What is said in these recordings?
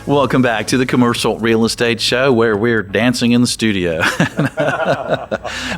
Welcome back to the Commercial Real Estate Show, where we're dancing in the studio.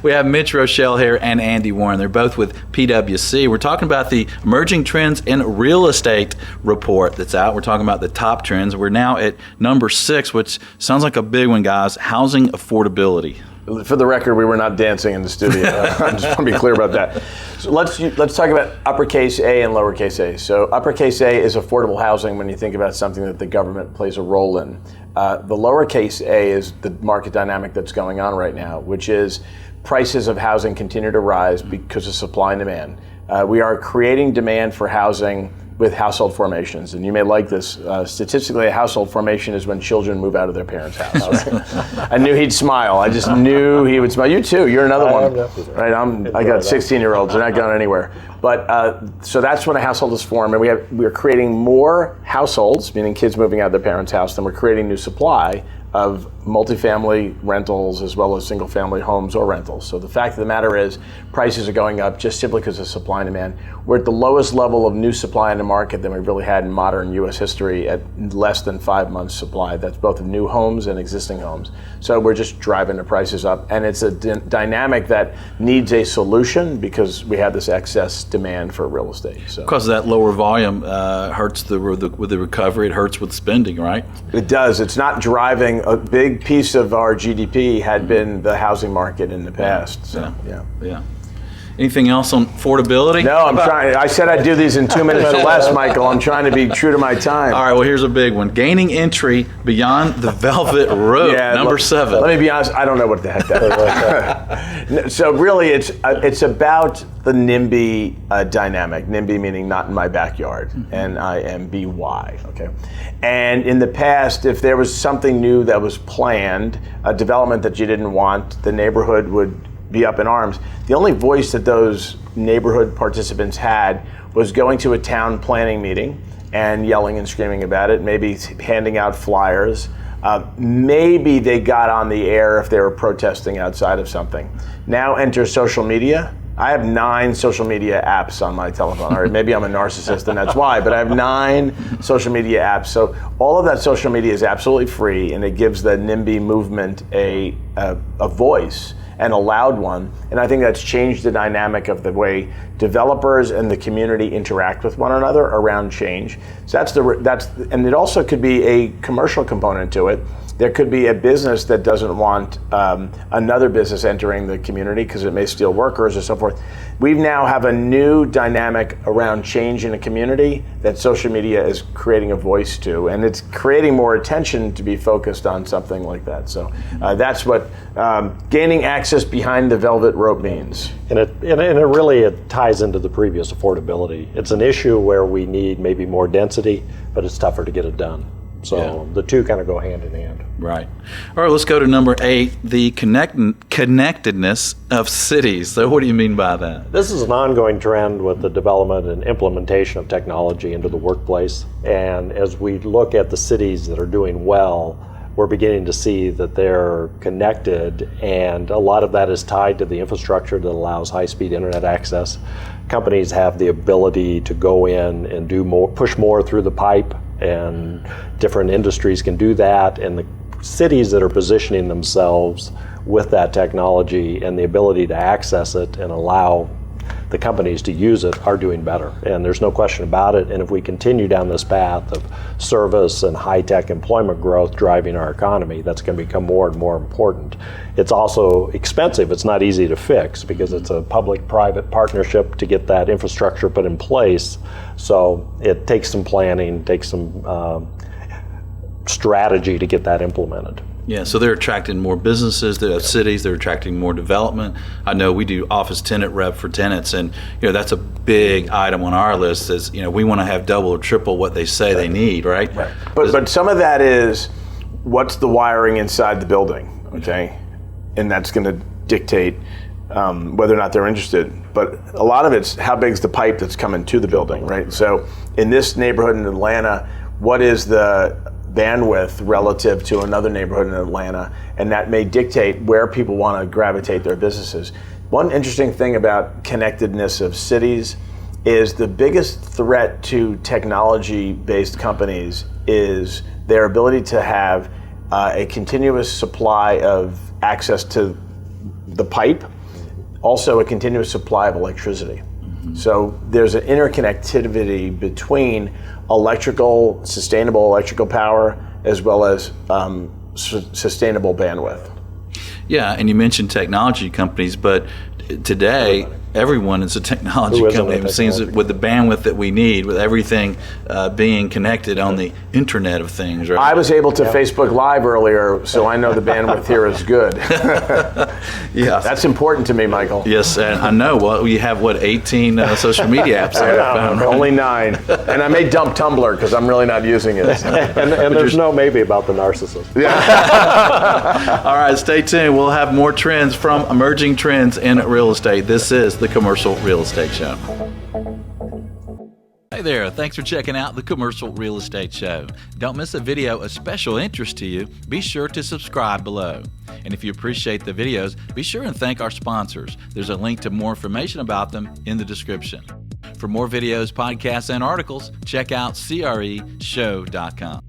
We have Mitch Roschelle here and Andy Warren. They're both with PwC. We're talking about the Emerging Trends in Real Estate report that's out. We're talking about the top trends. We're now at number 6, which sounds like a big one, guys. Housing affordability. For the record, we were not dancing in the studio. I just want to be clear about that. So let's talk about uppercase A and lowercase a. So uppercase A is affordable housing when you think about something that the government plays a role in. The lowercase a is the market dynamic that's going on right now, which is prices of housing continue to rise because of supply and demand. We are creating demand for housing with household formations. And you may like this. Statistically, a household formation is when children move out of their parents' house. Right? I knew he'd smile. I just knew he would smile. You too. You're another one. Right? I got 16-year-olds. They're not going anywhere. But so that's when a household is formed. And we're creating more households, meaning kids moving out of their parents' house, than we're creating new supply of multifamily rentals as well as single-family homes or rentals. So the fact of the matter is prices are going up just simply because of supply and demand. We're at the lowest level of new supply in the market than we've really had in modern U.S. history at less than 5 months supply. That's both of new homes and existing homes. So we're just driving the prices up. And it's a dynamic that needs a solution because we have this excess demand for real estate. So because that lower volume hurts with the recovery. It hurts with spending, right? It does. It's not driving. A big piece of our GDP had been the housing market in the past. So, yeah. Anything else on affordability? No, I'm trying. I said I'd do these in 2 minutes or less, Michael. I'm trying to be true to my time. All right, well, here's a big one. Gaining entry beyond the velvet rope, number 7. Let me be honest, I don't know what the heck that is. So really, it's about the NIMBY dynamic. NIMBY meaning not in my backyard, NIMBY, okay? And in the past, if there was something new that was planned, a development that you didn't want, the neighborhood would be up in arms. The only voice that those neighborhood participants had was going to a town planning meeting and yelling and screaming about it, maybe handing out flyers. Maybe they got on the air if they were protesting outside of something. Now enter social media. I have 9 social media apps on my telephone. Or maybe I'm a narcissist and that's why, but I have 9 social media apps. So all of that social media is absolutely free, and it gives the NIMBY movement a voice, and a loud one. And I think that's changed the dynamic of the way developers and the community interact with one another around change. So and it also could be a commercial component to it. There could be a business that doesn't want another business entering the community because it may steal workers or so forth. We now have a new dynamic around change in a community that social media is creating a voice to, and it's creating more attention to be focused on something like that. So that's what gaining access behind the velvet rope means. And it really ties into the previous affordability. It's an issue where we need maybe more density, but it's tougher to get it done. So the two kind of go hand in hand. Right. All right, let's go to number 8, the connectedness of cities. So what do you mean by that? This is an ongoing trend with the development and implementation of technology into the workplace. And as we look at the cities that are doing well, we're beginning to see that they're connected, and a lot of that is tied to the infrastructure that allows high-speed internet access. Companies have the ability to go in and do more, push more through the pipe, and different industries can do that, and the cities that are positioning themselves with that technology and the ability to access it and allow the companies to use it are doing better, and there's no question about it. And if we continue down this path of service and high-tech employment growth driving our economy, that's going to become more and more important. It's also expensive. It's not easy to fix because it's a public-private partnership to get that infrastructure put in place. So it takes some planning, takes some strategy to get that implemented. Yeah, so they're attracting more businesses, cities, they're attracting more development. I know we do office tenant rep for tenants, and that's a big item on our list is, we want to have double or triple what they say they need, right? Right. But some of that is what's the wiring inside the building, okay? And that's going to dictate whether or not they're interested. But a lot of it's how big's the pipe that's coming to the building, right? So in this neighborhood in Atlanta, what is the bandwidth relative to another neighborhood in Atlanta, and that may dictate where people want to gravitate their businesses. One interesting thing about connectedness of cities is the biggest threat to technology-based companies is their ability to have a continuous supply of access to the pipe, also a continuous supply of electricity. So there's an interconnectivity between sustainable electrical power, as well as sustainable bandwidth. Yeah, and you mentioned technology companies, but today everyone is a technology company. It seems that with the bandwidth that we need, with everything being connected on the Internet of Things. Right? I was able to Facebook Live earlier, so I know the bandwidth here is good. Yeah, that's important to me, Michael. Yes, and I know. Well, we have 18 social media apps on our phone. Right? Only 9, and I may dump Tumblr because I'm really not using it. and there's no maybe about the narcissist. Yeah. All right, stay tuned. We'll have more trends from emerging trends in real estate. This is the Commercial Real Estate Show. Hey there, thanks for checking out the Commercial Real Estate Show. Don't miss a video of special interest to you. Be sure to subscribe below. And if you appreciate the videos, be sure and thank our sponsors. There's a link to more information about them in the description. For more videos, podcasts, and articles, check out CREshow.com.